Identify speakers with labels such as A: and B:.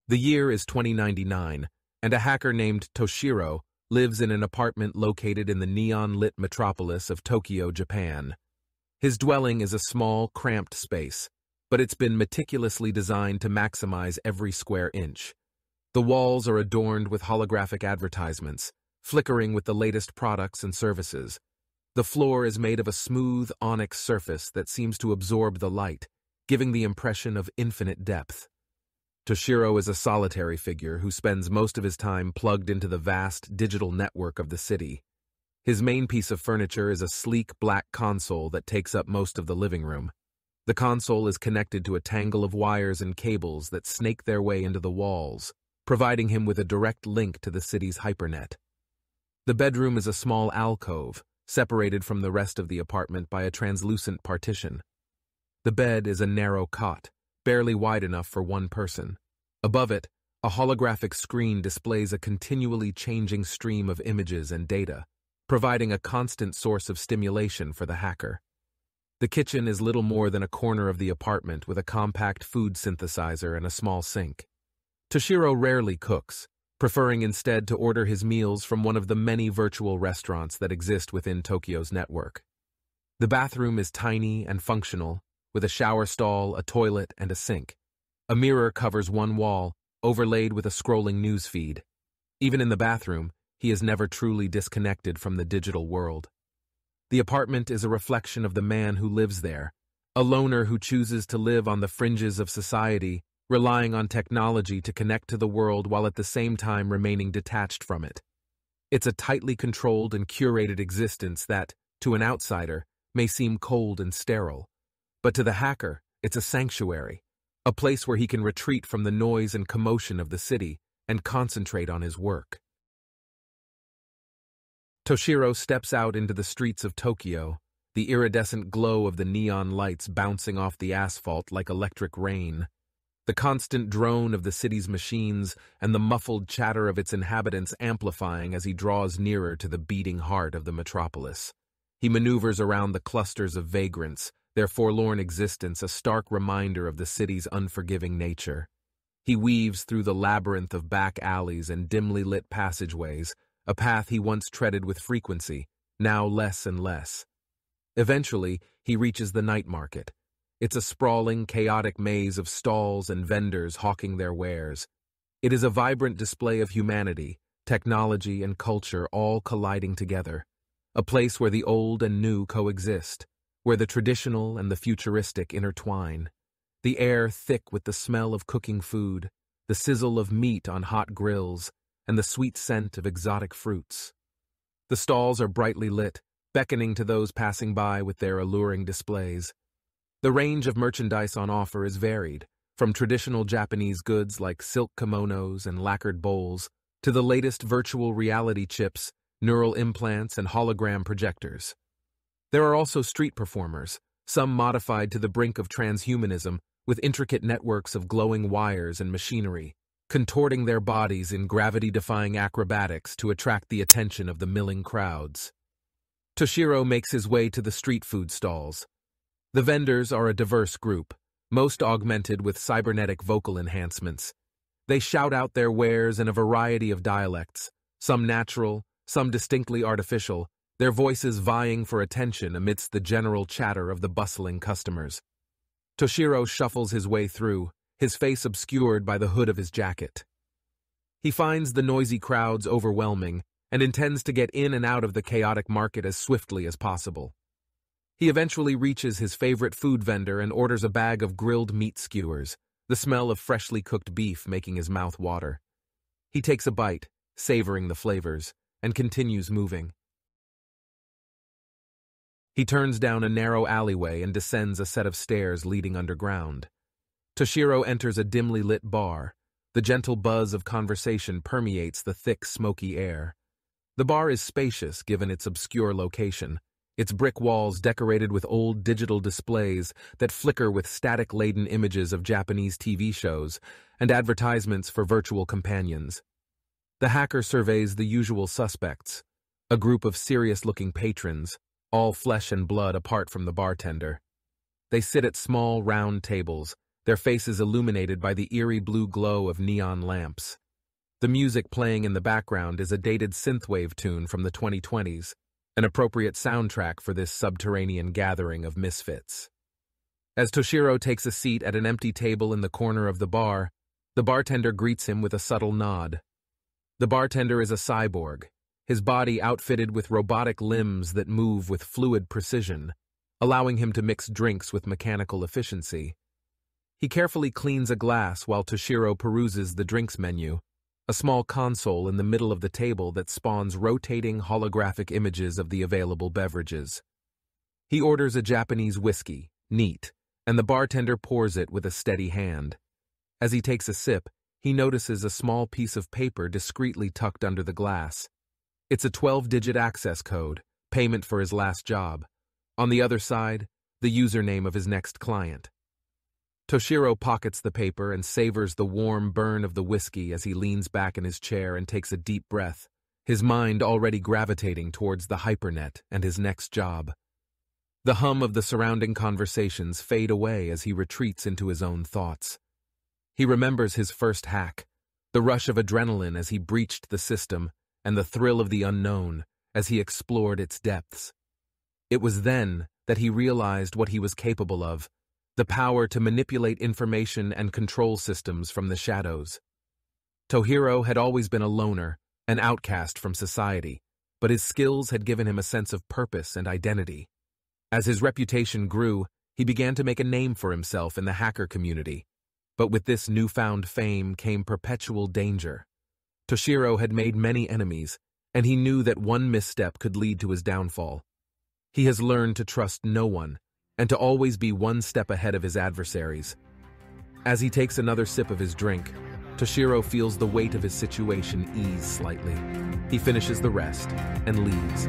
A: The year is 2099, and a hacker named Toshiro lives in an apartment located in the neon-lit metropolis of Tokyo, Japan. His dwelling is a small, cramped space, but it's been meticulously designed to maximize every square inch. The walls are adorned with holographic advertisements, flickering with the latest products and services. The floor is made of a smooth onyx surface that seems to absorb the light, giving the impression of infinite depth. Toshiro is a solitary figure who spends most of his time plugged into the vast digital network of the city. His main piece of furniture is a sleek black console that takes up most of the living room. The console is connected to a tangle of wires and cables that snake their way into the walls, providing him with a direct link to the city's hypernet. The bedroom is a small alcove, separated from the rest of the apartment by a translucent partition. The bed is a narrow cot, barely wide enough for one person. Above it, a holographic screen displays a continually changing stream of images and data, providing a constant source of stimulation for the hacker. The kitchen is little more than a corner of the apartment with a compact food synthesizer and a small sink. Toshiro rarely cooks, preferring instead to order his meals from one of the many virtual restaurants that exist within Tokyo's network. The bathroom is tiny and functional, with a shower stall, a toilet, and a sink. A mirror covers one wall, overlaid with a scrolling news feed. Even in the bathroom, he is never truly disconnected from the digital world. The apartment is a reflection of the man who lives there, a loner who chooses to live on the fringes of society, relying on technology to connect to the world while at the same time remaining detached from it. It's a tightly controlled and curated existence that, to an outsider, may seem cold and sterile. But to the hacker, it's a sanctuary, a place where he can retreat from the noise and commotion of the city and concentrate on his work. Toshiro steps out into the streets of Tokyo, the iridescent glow of the neon lights bouncing off the asphalt like electric rain. The constant drone of the city's machines and the muffled chatter of its inhabitants amplifying as he draws nearer to the beating heart of the metropolis. He maneuvers around the clusters of vagrants, their forlorn existence a stark reminder of the city's unforgiving nature. He weaves through the labyrinth of back alleys and dimly lit passageways, a path he once treaded with frequency, now less and less. Eventually, he reaches the night market. It's a sprawling, chaotic maze of stalls and vendors hawking their wares. It is a vibrant display of humanity, technology, and culture all colliding together. A place where the old and new coexist, where the traditional and the futuristic intertwine. The air thick with the smell of cooking food, the sizzle of meat on hot grills, and the sweet scent of exotic fruits. The stalls are brightly lit, beckoning to those passing by with their alluring displays. The range of merchandise on offer is varied, from traditional Japanese goods like silk kimonos and lacquered bowls, to the latest virtual reality chips, neural implants, and hologram projectors. There are also street performers, some modified to the brink of transhumanism, with intricate networks of glowing wires and machinery, contorting their bodies in gravity-defying acrobatics to attract the attention of the milling crowds. Toshiro makes his way to the street food stalls. The vendors are a diverse group, most augmented with cybernetic vocal enhancements. They shout out their wares in a variety of dialects, some natural, some distinctly artificial, their voices vying for attention amidst the general chatter of the bustling customers. Toshiro shuffles his way through, his face obscured by the hood of his jacket. He finds the noisy crowds overwhelming and intends to get in and out of the chaotic market as swiftly as possible. He eventually reaches his favorite food vendor and orders a bag of grilled meat skewers, the smell of freshly cooked beef making his mouth water. He takes a bite, savoring the flavors, and continues moving. He turns down a narrow alleyway and descends a set of stairs leading underground. Toshiro enters a dimly lit bar. The gentle buzz of conversation permeates the thick, smoky air. The bar is spacious given its obscure location, its brick walls decorated with old digital displays that flicker with static-laden images of Japanese TV shows and advertisements for virtual companions. The hacker surveys the usual suspects, a group of serious-looking patrons, all flesh and blood apart from the bartender. They sit at small, round tables, their faces illuminated by the eerie blue glow of neon lamps. The music playing in the background is a dated synthwave tune from the 2020s, an appropriate soundtrack for this subterranean gathering of misfits. As Toshiro takes a seat at an empty table in the corner of the bar, the bartender greets him with a subtle nod. The bartender is a cyborg, his body outfitted with robotic limbs that move with fluid precision, allowing him to mix drinks with mechanical efficiency. He carefully cleans a glass while Toshiro peruses the drinks menu, a small console in the middle of the table that spawns rotating holographic images of the available beverages. He orders a Japanese whiskey, neat, and the bartender pours it with a steady hand. As he takes a sip, he notices a small piece of paper discreetly tucked under the glass. It's a 12-digit access code, payment for his last job. On the other side, the username of his next client. Toshiro pockets the paper and savors the warm burn of the whiskey as he leans back in his chair and takes a deep breath, his mind already gravitating towards the hypernet and his next job. The hum of the surrounding conversations fade away as he retreats into his own thoughts. He remembers his first hack, the rush of adrenaline as he breached the system, and the thrill of the unknown as he explored its depths. It was then that he realized what he was capable of, the power to manipulate information and control systems from the shadows. Toshiro had always been a loner, an outcast from society, but his skills had given him a sense of purpose and identity. As his reputation grew, he began to make a name for himself in the hacker community. But with this newfound fame came perpetual danger. Toshiro had made many enemies, and he knew that one misstep could lead to his downfall. He has learned to trust no one, and to always be one step ahead of his adversaries. As he takes another sip of his drink, Toshiro feels the weight of his situation ease slightly. He finishes the rest and leaves.